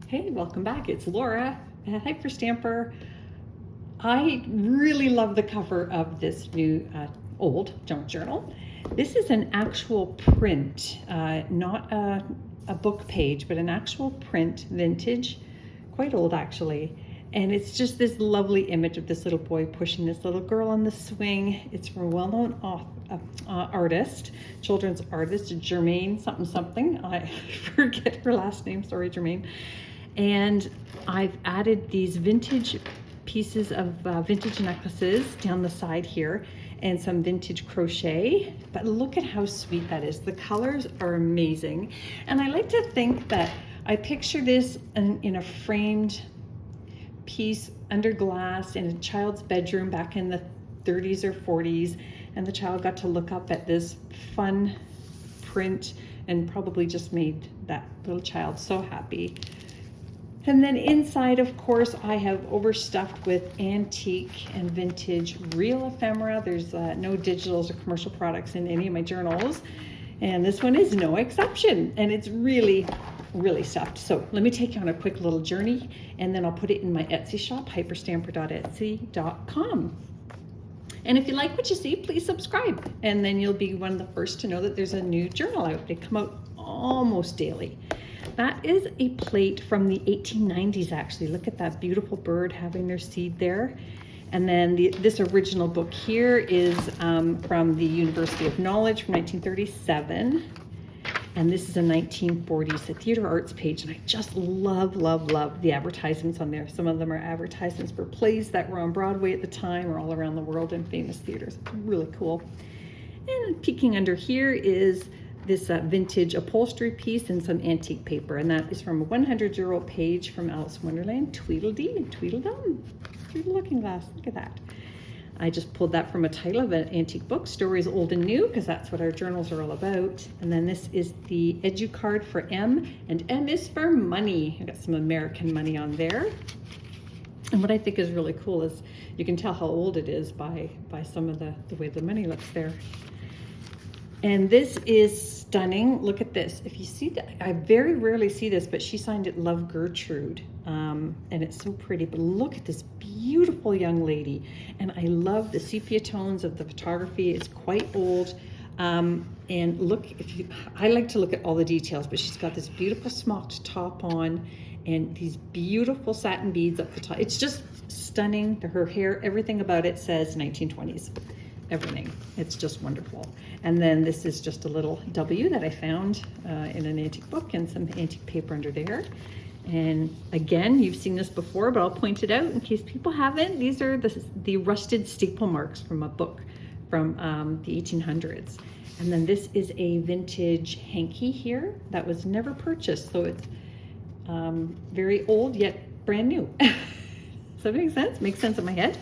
Hey, welcome back. It's Laura at Hyperstamper. I really love the cover of this new old junk journal. This is an actual print, not a book page, but an actual print, vintage, quite old actually. And it's just this lovely image of this little boy pushing this little girl on the swing. It's from a well-known artist, children's artist, Germaine something. I forget her last name, sorry, Germaine. And I've added these vintage pieces of vintage necklaces down the side here and some vintage crochet. But look at how sweet that is. The colors are amazing. And I like to think that I picture this in a framed piece under glass in a child's bedroom back in the 30s or 40s. And the child got to look up at this fun print and probably just made that little child so happy. And then inside, of course, I have overstuffed with antique and vintage real ephemera. There's no digitals or commercial products in any of my journals. And this one is no exception. And it's really, really stuffed. So let me take you on a quick little journey, and then I'll put it in my Etsy shop, hyperstamper.etsy.com. And if you like what you see, please subscribe. And then you'll be one of the first to know that there's a new journal out. They come out almost daily. That is a plate from the 1890s, actually. Look at that beautiful bird having their seed there. And then this original book here is from the University of Knowledge from 1937. And this is a 1940s, the theater arts page. And I just love, love, love the advertisements on there. Some of them are advertisements for plays that were on Broadway at the time or all around the world in famous theaters. It's really cool. And peeking under here is this vintage upholstery piece and some antique paper, and that is from a 100-year-old page from Alice in Wonderland, Tweedledee and Tweedledum through the looking glass. Look at that. I just pulled that from a title of an antique book, Stories Old and New, because that's what our journals are all about. And then this is the edu card for M, and M is for money. I got some American money on there. And what I think is really cool is you can tell how old it is by some of the way the money looks there. And this is stunning. Look at this. If you see that, I very rarely see this, but she signed it Love Gertrude. And it's so pretty, but look at this beautiful young lady. And I love the sepia tones of the photography. It's quite old. And look, I like to look at all the details, but she's got this beautiful smocked top on and these beautiful satin beads up the top. It's just stunning. Her hair, everything about it says 1920s. Everything. It's just wonderful. And then this is just a little W that I found in an antique book and some antique paper under there. And again, you've seen this before, but I'll point it out in case people haven't. These are the rusted staple marks from a book from the 1800s. And then this is a vintage hanky here that was never purchased. So it's very old yet brand new. Does that make sense? Makes sense in my head.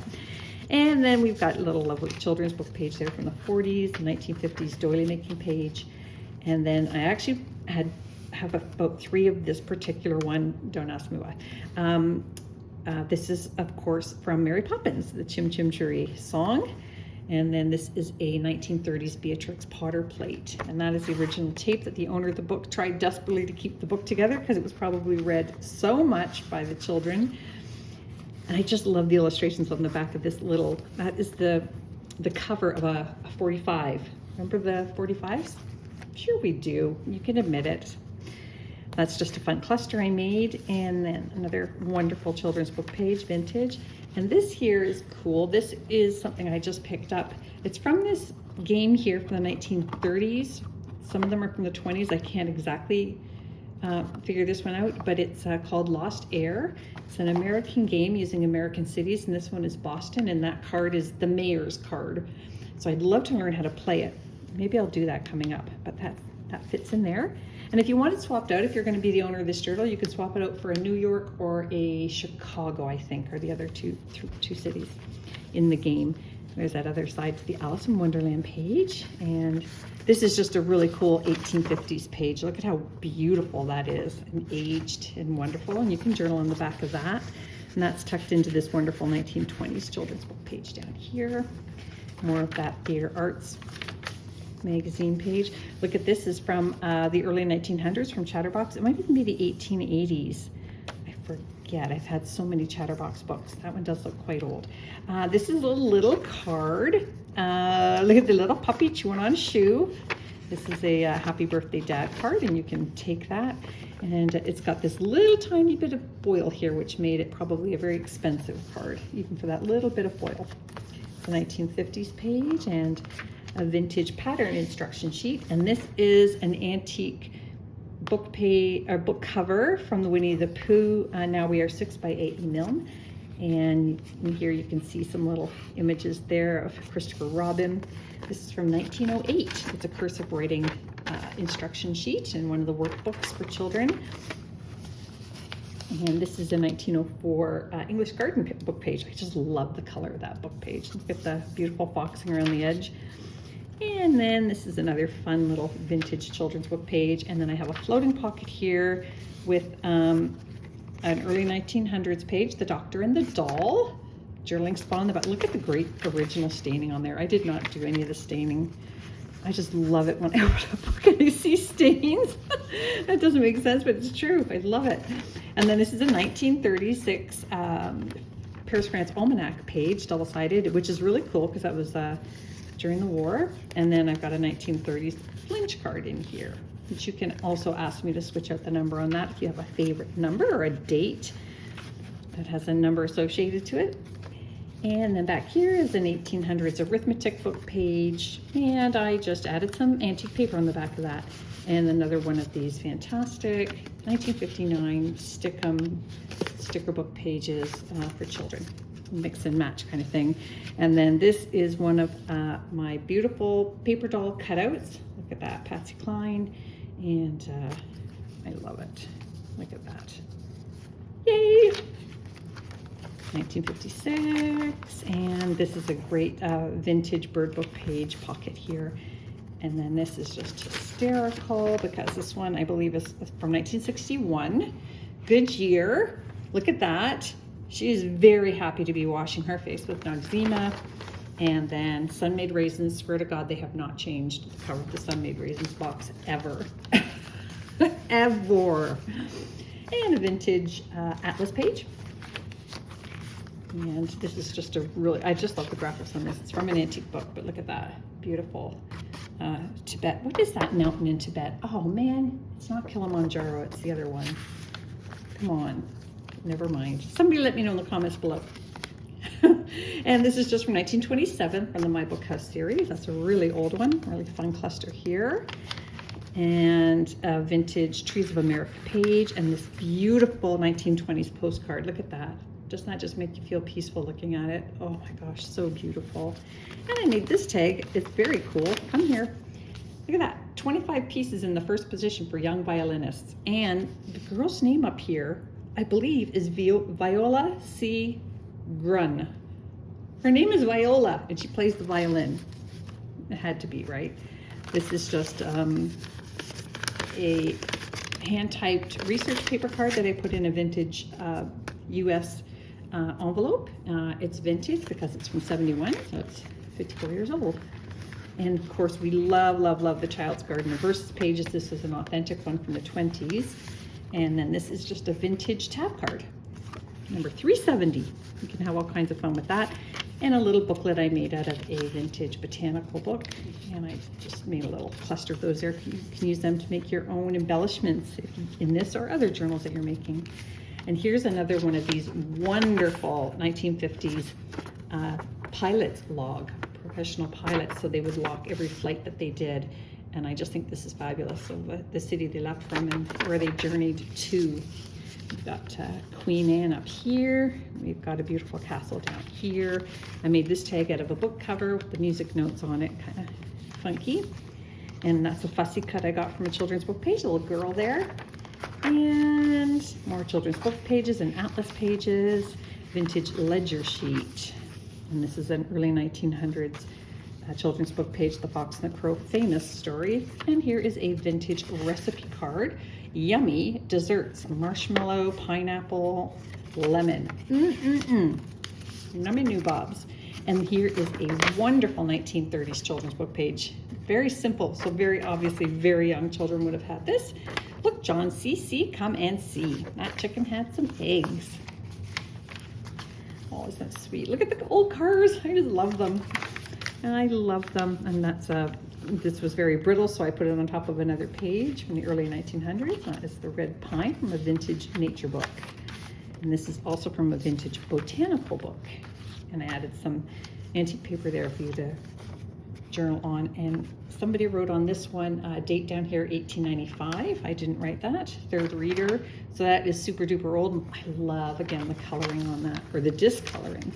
And then we've got a little lovely children's book page there from the 40s, 1950s doily making page. And then I actually have about 3 of this particular one. Don't ask me why. This is, of course, from Mary Poppins, the Chim Chim Cheree song. And then this is a 1930s Beatrix Potter plate. And that is the original tape that the owner of the book tried desperately to keep the book together because it was probably read so much by the children. And I just love the illustrations on the back of this little, that is the cover of a 45. Remember the 45s? Sure we do, you can admit it. That's just a fun cluster I made. And then another wonderful children's book page, vintage. And this here is cool. This is something I just picked up. It's from this game here from the 1930s. Some of them are from the 20s. I can't exactly figure this one out, but it's called Lost Air. It's an American game using American cities, and this one is Boston, and that card is the mayor's card. So I'd love to learn how to play it. Maybe I'll do that coming up, but that fits in there. And if you want it swapped out, if you're going to be the owner of this journal, you could swap it out for a New York or a Chicago, I think, are the other two cities in the game. There's that other side to the Alice in Wonderland page. And this is just a really cool 1850s page. Look at how beautiful that is, and aged and wonderful. And you can journal on the back of that. And that's tucked into this wonderful 1920s children's book page down here. More of that theater arts magazine page. Look at this, is from the early 1900s from Chatterbox. It might even be the 1880s. forget. I've had so many Chatterbox books. That one does look quite old. This is a little card. Look at the little puppy chewing on a shoe. This is a happy birthday dad card, and you can take that. And it's got this little tiny bit of foil here, which made it probably a very expensive card, even for that little bit of foil. It's a 1950s page and a vintage pattern instruction sheet. And this is an antique book book cover from the Winnie the Pooh. Now We Are 6 by 8 mil. And in here you can see some little images there of Christopher Robin. This is from 1908. It's a cursive writing instruction sheet and one of the workbooks for children. And this is a 1904 English garden book page. I just love the color of that book page. Look at the beautiful foxing around the edge. And then this is another fun little vintage children's book page. And then I have a floating pocket here with an early 1900s page, The Doctor and the Doll. Journaling Spawn, but look at the great original staining on there. I did not do any of the staining. I just love it when I open a book and I see stains. That doesn't make sense, but it's true. I love it. And then this is a 1936 Paris, France Almanac page, double-sided, which is really cool because that was during the war. And then I've got a 1930s flinch card in here, which you can also ask me to switch out the number on that if you have a favorite number or a date that has a number associated to it. And then back here is an 1800s arithmetic book page, and I just added some antique paper on the back of that. And another one of these fantastic 1959 sticker book pages for children, mix and match kind of thing. And then this is one of my beautiful paper doll cutouts. Look at that, Patsy Cline, and I love it. Look at that. Yay! 1956, and this is a great vintage bird book page pocket here. And then this is just hysterical because this one I believe is from 1961. Good year. Look at that. She is very happy to be washing her face with Noxzema. And then Sun-Made Raisins. Swear to God, they have not changed the cover of the Sun-Made Raisins box ever. Ever. And a vintage atlas page. And this is just a really, I just love the graphics on this. It's from an antique book, but look at that. Beautiful. Tibet. What is that mountain in Tibet? Oh man, it's not Kilimanjaro, it's the other one. Come on. Never mind. Somebody let me know in the comments below. And this is just from 1927 from the My Book House series. That's a really old one. Really fun cluster here. And a vintage Trees of America page and this beautiful 1920s postcard. Look at that. Doesn't that just make you feel peaceful looking at it? Oh my gosh, so beautiful. And I made this tag. It's very cool. Come here. Look at that. 25 pieces in the first position for young violinists. And the girl's name up here, I believe, is Viola C. Grun. Her name is Viola, and she plays the violin. It had to be, right? This is just a hand-typed research paper card that I put in a vintage US envelope. It's vintage because it's from 71, so it's 54 years old. And of course, we love, love, love the Child's Garden of Verses pages. This is an authentic one from the 20s. And then this is just a vintage tab card, number 370. You can have all kinds of fun with that. And a little booklet I made out of a vintage botanical book. And I just made a little cluster of those there. You can use them to make your own embellishments in this or other journals that you're making. And here's another one of these wonderful 1950s pilots log, professional pilots. So they would log every flight that they did. And I just think this is fabulous. So the city they left from and where they journeyed to. We've got Queen Anne up here. We've got a beautiful castle down here. I made this tag out of a book cover with the music notes on it, kind of funky. And that's a fussy cut I got from a children's book page, a little girl there. And more children's book pages and atlas pages, vintage ledger sheet. And this is an early 1900s children's book page, The Fox and the Crow, famous story. And here is a vintage recipe card. Yummy desserts, marshmallow, pineapple, lemon. Nummy new bobs. And here is a wonderful 1930s children's book page. Very simple, so very obviously very young children would have had this. Look, John, see, come and see. That chicken had some eggs. Oh, isn't that sweet? Look at the old cars. I just love them. I love them. And that's this was very brittle, so I put it on top of another page from the early 1900s. That is the red pine from a vintage nature book. And this is also from a vintage botanical book. And I added some antique paper there for you to journal on. And somebody wrote on this one, date down here, 1895. I didn't write that. Third reader. So that is super duper old. I love, again, the coloring on that, or the discoloring.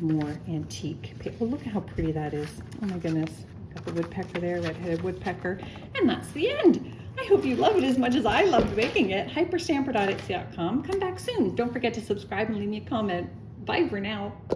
More antique paper. Oh, look at how pretty that is. Oh my goodness. Got the woodpecker there, red-headed woodpecker. And that's the end. I hope you love it as much as I loved making it. Hyperstamper.etsy.com. Come back soon. Don't forget to subscribe and leave me a comment. Bye for now.